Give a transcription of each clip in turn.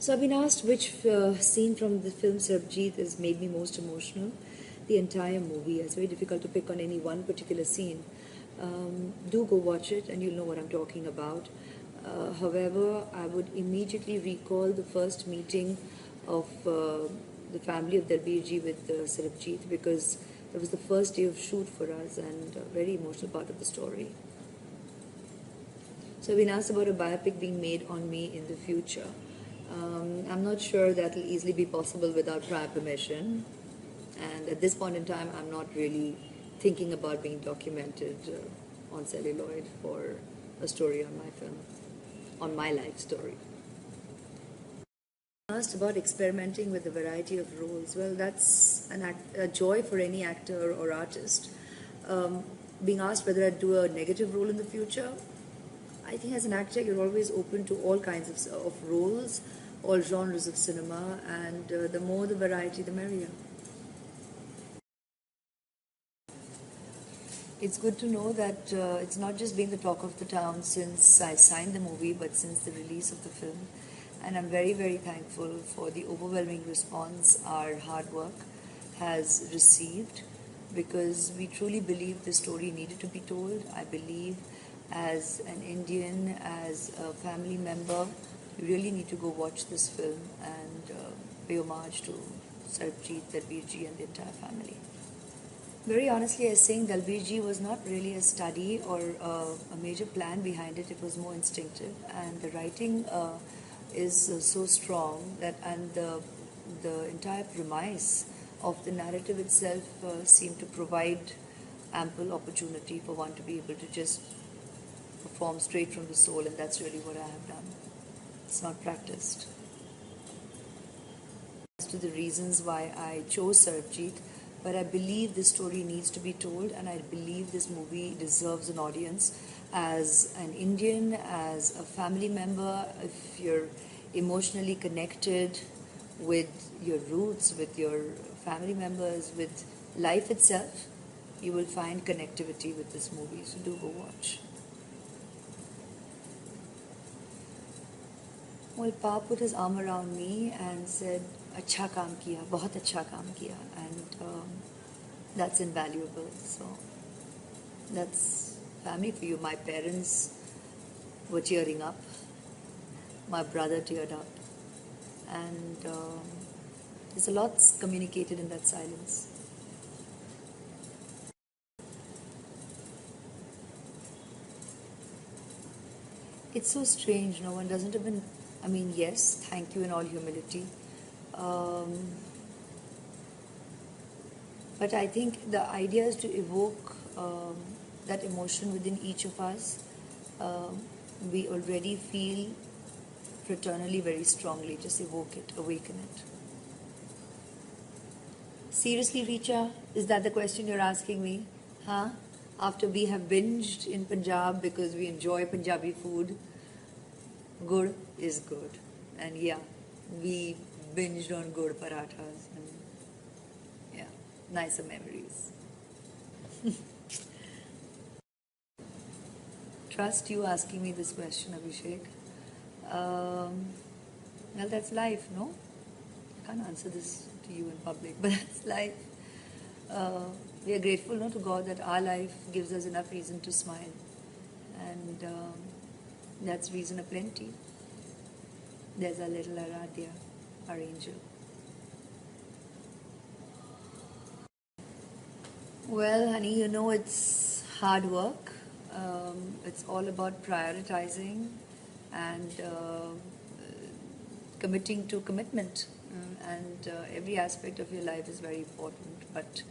So I've been asked which scene from the film Sarabjit has made me most emotional. The entire movie. It's very difficult to pick on any one particular scene. Do go watch it and you'll know what I'm talking about. However, I would immediately recall the first meeting of the family of Ranbir with Sarabjit, because it was the first day of shoot for us and a very emotional part of the story. So I've been asked about a biopic being made on me in the future. I'm not sure that will easily be possible without prior permission. And at this point in time, I'm not really thinking about being documented on celluloid for a story on my film, on my life story. Asked about experimenting with a variety of roles. Well, that's a joy for any actor or artist. Being asked whether I'd do a negative role in the future, I think as an actor, you're always open to all kinds of roles, all genres of cinema, and the more the variety, the merrier. It's good to know that it's not just been the talk of the town since I signed the movie, but since the release of the film. And I'm very, very thankful for the overwhelming response our hard work has received, because we truly believe the story needed to be told. I believe as an Indian, as a family member, you really need to go watch this film and pay homage to Sarabjit, Ranbir and the entire family. Very honestly, I think Ranbir was not really a study or a major plan behind it. It was more instinctive, and the writing is so strong that, and the entire premise of the narrative itself seemed to provide ample opportunity for one to be able to just perform straight from the soul, and that's really what I have done. It's not practiced. As to the reasons why I chose Sarabjit, but I believe this story needs to be told, and I believe this movie deserves an audience. As an Indian, as a family member, if you're emotionally connected with your roots, with your family members, with life itself, you will find connectivity with this movie. So do go watch. Well, Pa put his arm around me and said, "Acha kaam kiya, bahut acha kaam kiya," and that's invaluable. So that's family for you. My parents were tearing up. My brother teared up, and there's a lot communicated in that silence. It's so strange. No one doesn't even. I mean, yes, thank you in all humility. Um, but I think the idea is to evoke that emotion within each of us. We already feel fraternally very strongly. Just evoke it, awaken it. Seriously, Richa, is that the question you're asking me? Huh? After we have binged in Punjab because we enjoy Punjabi food, good is good. And yeah, we binged on good parathas and yeah, nicer memories. Trust you asking me this question, Abhishek. Well, that's life, no? I can't answer this to you in public, but that's life. We are grateful, no, to God that our life gives us enough reason to smile, and that's reason aplenty. There's our little Aradhya, our angel. Well, honey, you know it's hard work. It's all about prioritizing and committing to commitment. And every aspect of your life is very important. But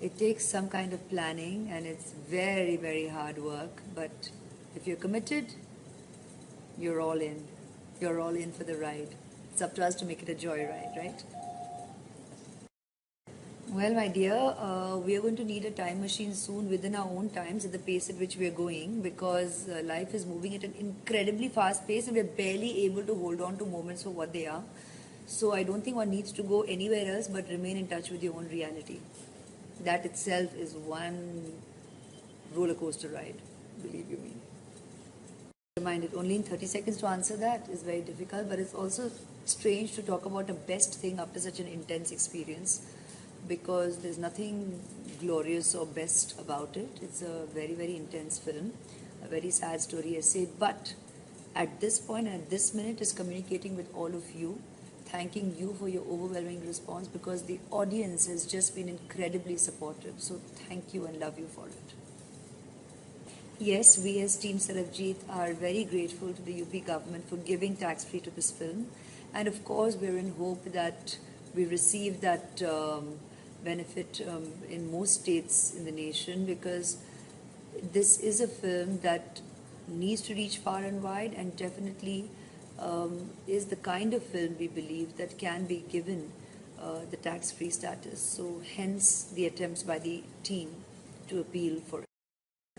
it takes some kind of planning, and it's very, very hard work. But if you're committed, you're all in. You're all in for the ride. It's up to us to make it a joyride, right? Well, my dear, we are going to need a time machine soon within our own times at the pace at which we are going, because life is moving at an incredibly fast pace and we are barely able to hold on to moments for what they are. So I don't think one needs to go anywhere else but remain in touch with your own reality. That itself is one roller coaster ride, believe you me. Reminded only in 30 seconds to answer that is very difficult, but it's also strange to talk about a best thing after such an intense experience, because there's nothing glorious or best about it. It's a very, very intense film, a very sad story essay, but at this point and at this minute is communicating with all of you, thanking you for your overwhelming response, because the audience has just been incredibly supportive. So thank you and love you for it. Yes, we as Team Sarabjit are very grateful to the UP government for giving tax-free to this film. And of course, we're in hope that we receive that benefit in most states in the nation, because this is a film that needs to reach far and wide, and definitely is the kind of film we believe that can be given the tax-free status. So hence the attempts by the team to appeal for it.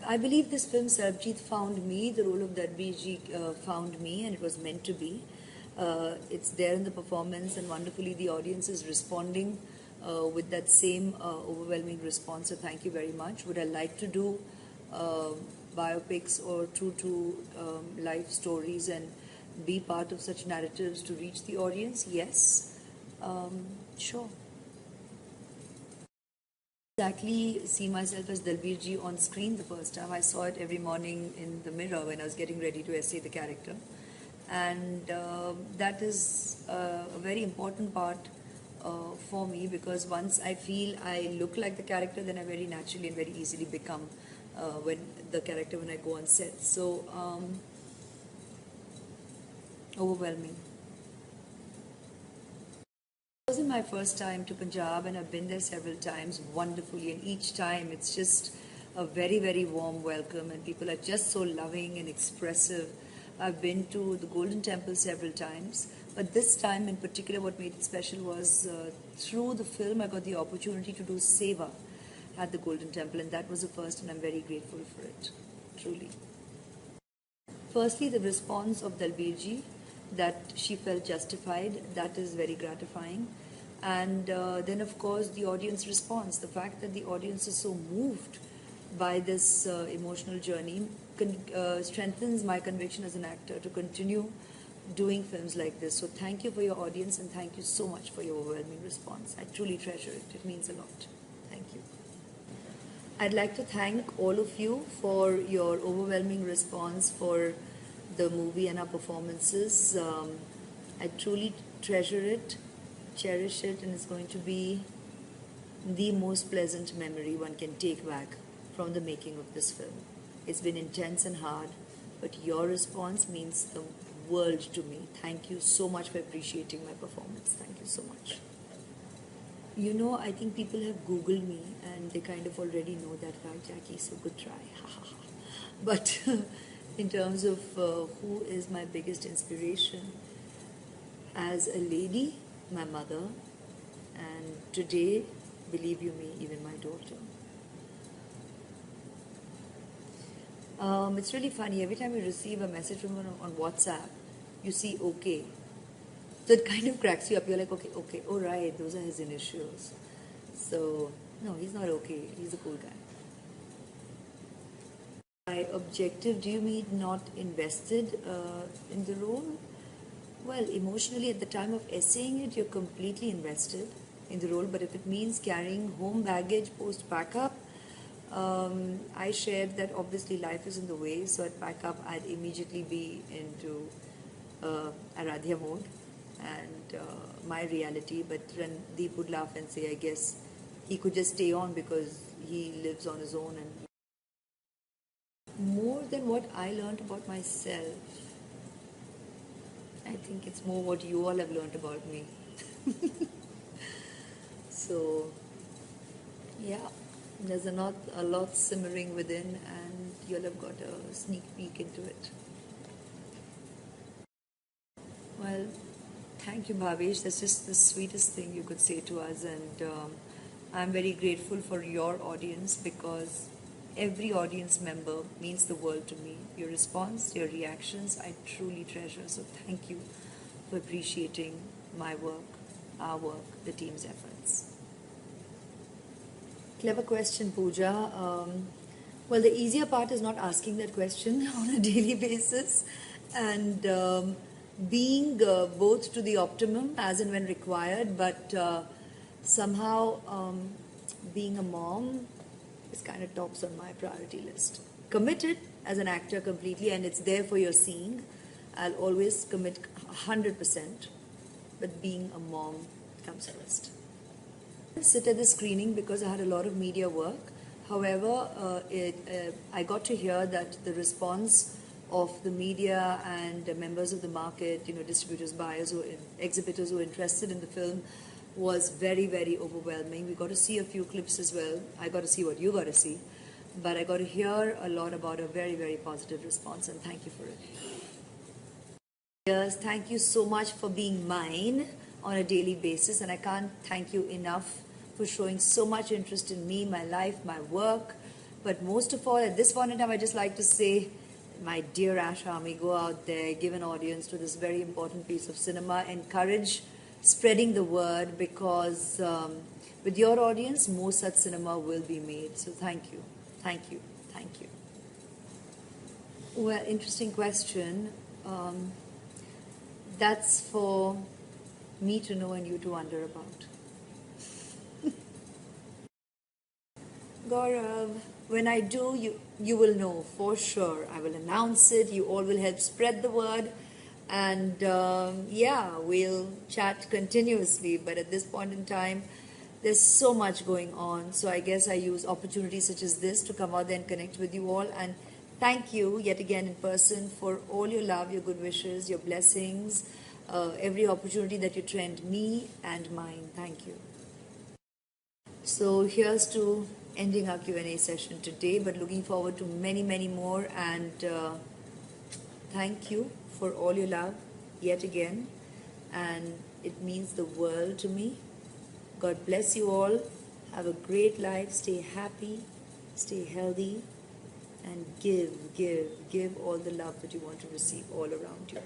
I believe this film, Sarabjit found me, the role of Ranbir found me, and it was meant to be. It's there in the performance, and wonderfully the audience is responding with that same overwhelming response. So thank you very much. Would I like to do biopics or true to life stories and be part of such narratives to reach the audience? Yes, sure. Exactly see myself as Dalbir ji on screen the first time. I saw it every morning in the mirror when I was getting ready to essay the character, and that is a very important part for me, because once I feel I look like the character, then I very naturally and very easily become when I go on set. So overwhelming. It wasn't my first time to Punjab, and I've been there several times wonderfully, and each time it's just a very, very warm welcome, and people are just so loving and expressive. I've been to the Golden Temple several times, but this time in particular what made it special was through the film I got the opportunity to do Seva at the Golden Temple, and that was the first, and I'm very grateful for it, truly. Firstly, the response of Dalbir ji, that she felt justified, that is very gratifying. And then, of course, the audience response, the fact that the audience is so moved by this emotional journey strengthens my conviction as an actor to continue doing films like this. So thank you for your audience, and thank you so much for your overwhelming response. I truly treasure it. It means a lot. Thank you. I'd like to thank all of you for your overwhelming response for the movie and our performances. I truly treasure it, cherish it, and it's going to be the most pleasant memory one can take back from the making of this film. It's been intense and hard, but your response means the world to me. Thank you so much for appreciating my performance. Thank you so much. You know, I think people have Googled me and they kind of already know that, right, Jackie? So good try. But in terms of who is my biggest inspiration, as a lady, my mother, and today, believe you me, even my daughter. It's really funny. Every time you receive a message from her on WhatsApp, you see okay. So it kind of cracks you up. You're like, okay, all right, those are his initials. So, no, he's not okay. He's a cool guy. By objective, do you mean not invested in the role? Well, emotionally, at the time of essaying it, you're completely invested in the role. But if it means carrying home baggage post-pack-up, I shared that obviously life is in the way. So at pack-up, I'd immediately be into Aradhya mode and my reality. But Randeep would laugh and say, I guess he could just stay on because he lives on his own. And more than what I learned about myself, I think it's more what you all have learned about me. So, yeah, there's a lot simmering within, and you'll have got a sneak peek into it. Well, thank you, Bhavesh. That's just the sweetest thing you could say to us, and I'm very grateful for your audience, because every audience member means the world to me. Your response, your reactions, I truly treasure. So thank you for appreciating my work, our work, the team's efforts. Clever question, Pooja. Well, the easier part is not asking that question on a daily basis, and being both to the optimum as and when required, but somehow being a mom is kind of tops on my priority list. Committed as an actor completely, and it's there for your seeing. I'll always commit 100%, but being a mom comes first. I sit at the screening because I had a lot of media work. However, I got to hear that the response of the media and members of the market, distributors, buyers, exhibitors who were interested in the film was very, very overwhelming. We got to see a few clips as well. I got to see what you got to see. But I got to hear a lot about a very, very positive response, and thank you for it. Yes, thank you so much for being mine on a daily basis, and I can't thank you enough for showing so much interest in me, my life, my work. But most of all, at this point in time, I just like to say, my dear Ash Army, go out there, give an audience to this very important piece of cinema, encourage spreading the word, because with your audience, more such cinema will be made. So thank you, thank you, thank you. Well, interesting question. That's for me to know and you to wonder about. Gaurav, when I do, you will know for sure. I will announce it. You all will help spread the word. And yeah, we'll chat continuously. But at this point in time, there's so much going on. So I guess I use opportunities such as this to come out there and connect with you all. And thank you yet again in person for all your love, your good wishes, your blessings, every opportunity that you trend me and mine. Thank you. So here's to ending our Q&A session today, but looking forward to many, many more. And thank you for all your love yet again. And it means the world to me. God bless you all. Have a great life. Stay happy. Stay healthy. And give all the love that you want to receive all around you.